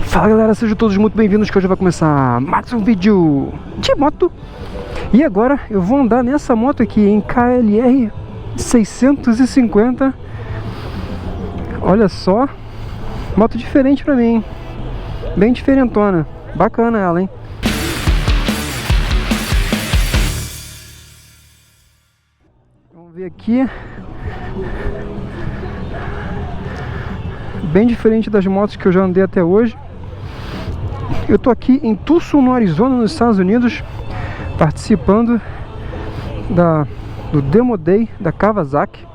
Fala galera, sejam todos muito bem-vindos, que hoje vai começar mais um vídeo de moto. E agora eu vou andar nessa moto aqui em KLR 650. Olha só, moto diferente pra mim, hein? Bem diferentona, bacana ela, hein? Vamos ver aqui. Bem diferente das motos que eu já andei até hoje. Eu tô aqui em Tucson, no Arizona, nos Estados Unidos, participando do Demo Day da Kawasaki.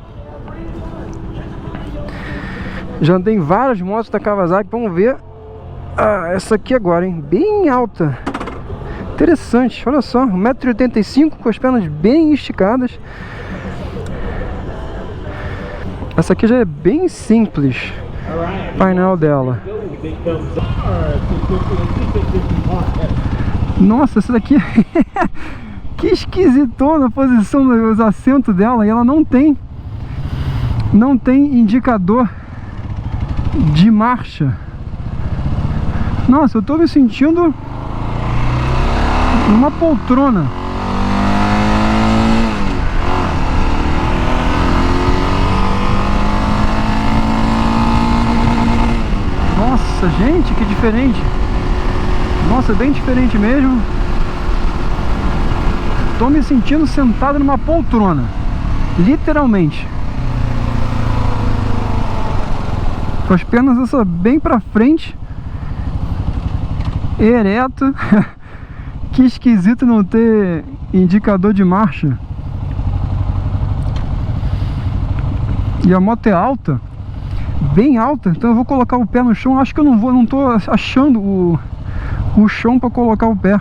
Já andei em várias motos da Kawasaki. Vamos ver essa aqui agora, hein? Bem alta, interessante, olha só, 1,85 m, com as pernas bem esticadas. Essa aqui já é bem simples, o painel dela. Nossa, essa daqui que esquisitona a posição dos assentos dela. E ela não tem indicador de marcha. Nossa, eu tô me sentindo numa poltrona. Nossa, gente, que diferente. Nossa, bem diferente mesmo. Tô me sentindo sentado numa poltrona, literalmente. Com as pernas essa bem pra frente, ereto. Que esquisito não ter indicador de marcha. E a moto é alta, bem alta, então eu vou colocar o pé no chão. Acho que eu não tô achando o chão para colocar o pé.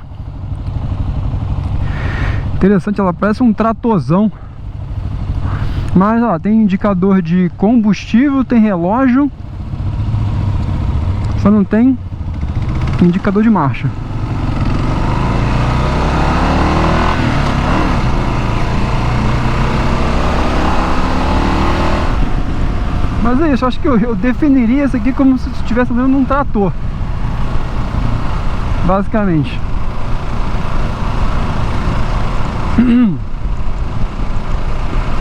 Interessante, ela parece um tratorzão. Mas ó, tem indicador de combustível, tem relógio, só não tem indicador de marcha. Mas é isso, acho que eu definiria isso aqui como se estivesse andando num trator, basicamente.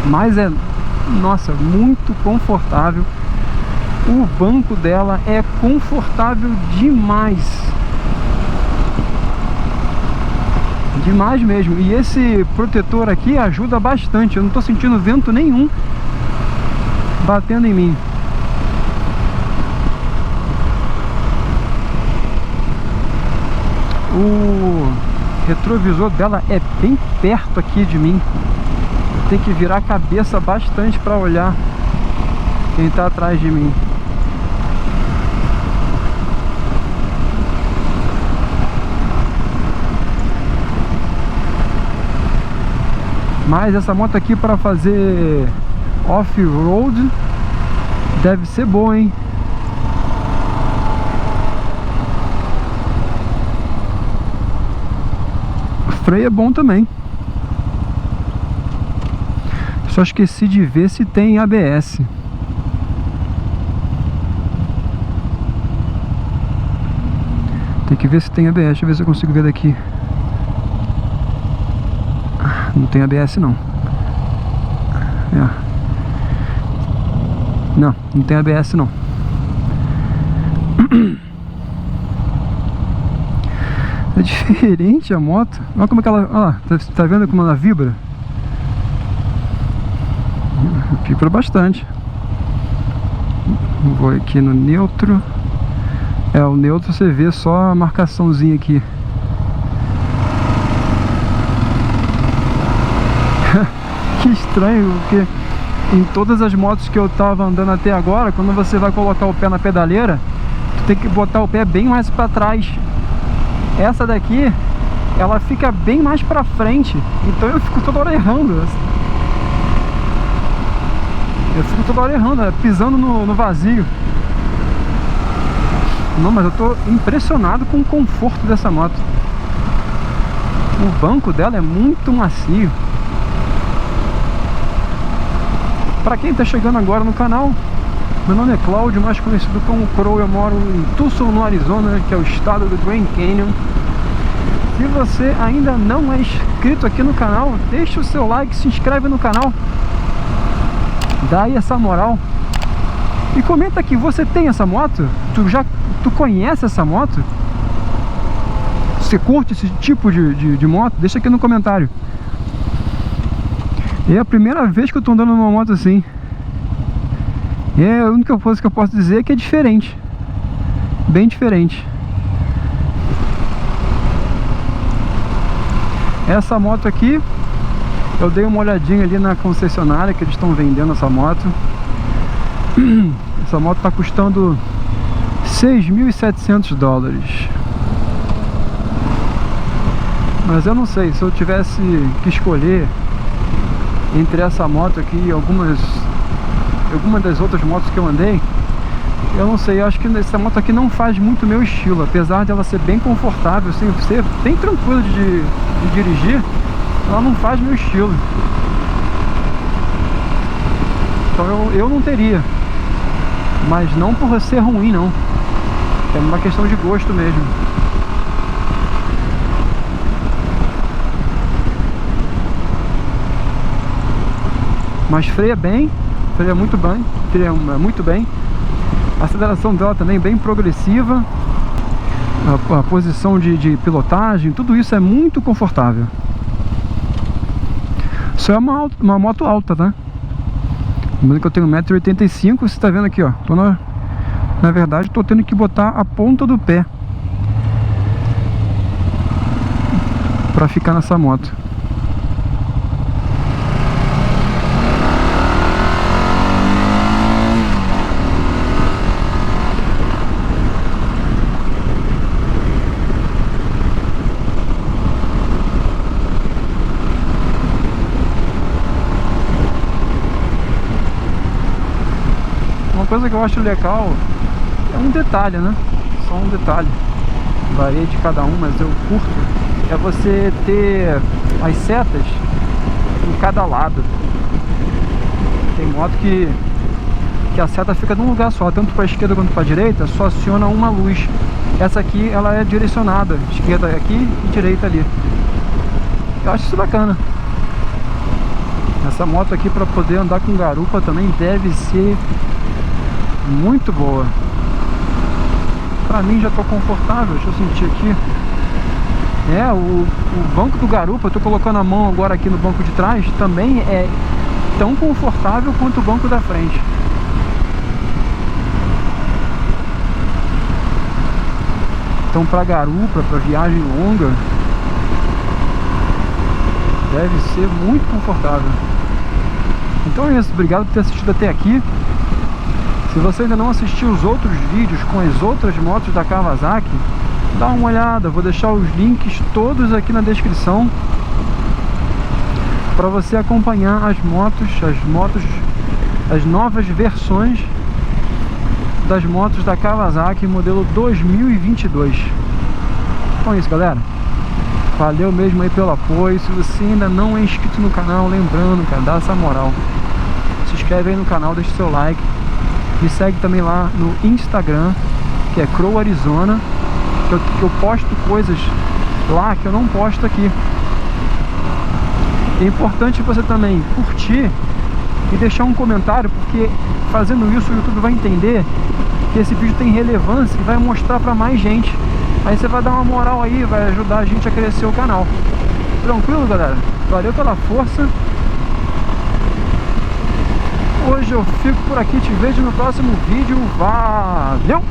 Mas é, nossa, muito confortável. O banco dela é confortável demais. Demais mesmo. E esse protetor aqui ajuda bastante. Eu não tô sentindo vento nenhum batendo em mim. O retrovisor dela é bem perto aqui de mim. Tem que virar a cabeça bastante para olhar quem está atrás de mim. Mas essa moto aqui para fazer off-road deve ser boa, hein? O freio é bom também. Só esqueci de ver se tem ABS. Tem que ver se tem ABS. Deixa eu ver se eu consigo ver daqui. Não tem ABS não. Não tem ABS não. É diferente a moto. Olha como é que ela... Olha lá, tá vendo como ela vibra? Vibra bastante. Vou aqui no neutro. O neutro você vê só a marcaçãozinha aqui. Que estranho, porque em todas as motos que eu tava andando até agora, quando você vai colocar o pé na pedaleira, tu tem que botar o pé bem mais para trás. Essa daqui, ela fica bem mais para frente, então eu fico toda hora errando. Pisando no vazio. Não, mas eu tô impressionado com o conforto dessa moto. O banco dela é muito macio. Para quem está chegando agora no canal, Meu nome é Cláudio, mais conhecido como Crow. Eu moro em Tucson, no Arizona, que é o estado do Grand Canyon. Se você ainda não é inscrito aqui no canal, deixa o seu like, se inscreve no canal, dá aí essa moral. E comenta aqui, você tem essa moto? Tu conhece essa moto? Você curte esse tipo de moto? Deixa aqui no comentário. É a primeira vez que eu tô andando numa moto assim. A única coisa que eu posso dizer é que é diferente. Bem diferente. Essa moto aqui, eu dei uma olhadinha ali na concessionária que eles estão vendendo essa moto. Essa moto está custando $6.700. Mas eu não sei, se eu tivesse que escolher entre essa moto aqui e alguma das outras motos que eu andei, eu não sei, eu acho que essa moto aqui não faz muito meu estilo. Apesar de ela ser bem confortável, ser bem tranquilo de dirigir, ela não faz meu estilo. Então eu não teria. Mas não por ser ruim, não. É uma questão de gosto mesmo. Mas freia bem, freia muito bem. A aceleração dela também bem progressiva. A posição de pilotagem, tudo isso é muito confortável. Isso é uma moto alta, tá? Lembrando que eu tenho 1,85 m, você tá vendo aqui, ó. Na verdade, estou tendo que botar a ponta do pé para ficar nessa moto. Uma coisa que eu acho legal é um detalhe, né? Só um detalhe. Varia de cada um, mas eu curto. É você ter as setas em cada lado. Tem moto que a seta fica num lugar só, tanto para a esquerda quanto para a direita, só aciona uma luz. Essa aqui, ela é direcionada, esquerda aqui e direita ali. Eu acho isso bacana. Essa moto aqui, para poder andar com garupa, também deve ser muito boa. Pra mim já tô confortável. Deixa eu sentir aqui. O banco do garupa, eu tô colocando a mão agora aqui no banco de trás, também é tão confortável quanto o banco da frente. Então pra garupa, pra viagem longa, deve ser muito confortável. Então é isso, obrigado por ter assistido até aqui. Se você ainda não assistiu os outros vídeos com as outras motos da Kawasaki, dá uma olhada, vou deixar os links todos aqui na descrição para você acompanhar as novas versões das motos da Kawasaki modelo 2022. Então é isso, galera. Valeu mesmo aí pelo apoio. Se você ainda não é inscrito no canal, lembrando, cara, dá essa moral. Se inscreve aí no canal, deixa o seu like. Me segue também lá no Instagram, que é Crow Arizona, que eu posto coisas lá que eu não posto aqui. É importante você também curtir e deixar um comentário, porque fazendo isso o YouTube vai entender que esse vídeo tem relevância e vai mostrar para mais gente. Aí você vai dar uma moral aí, vai ajudar a gente a crescer o canal. Tranquilo, galera? Valeu pela força. Hoje eu fico por aqui, te vejo no próximo vídeo. Valeu!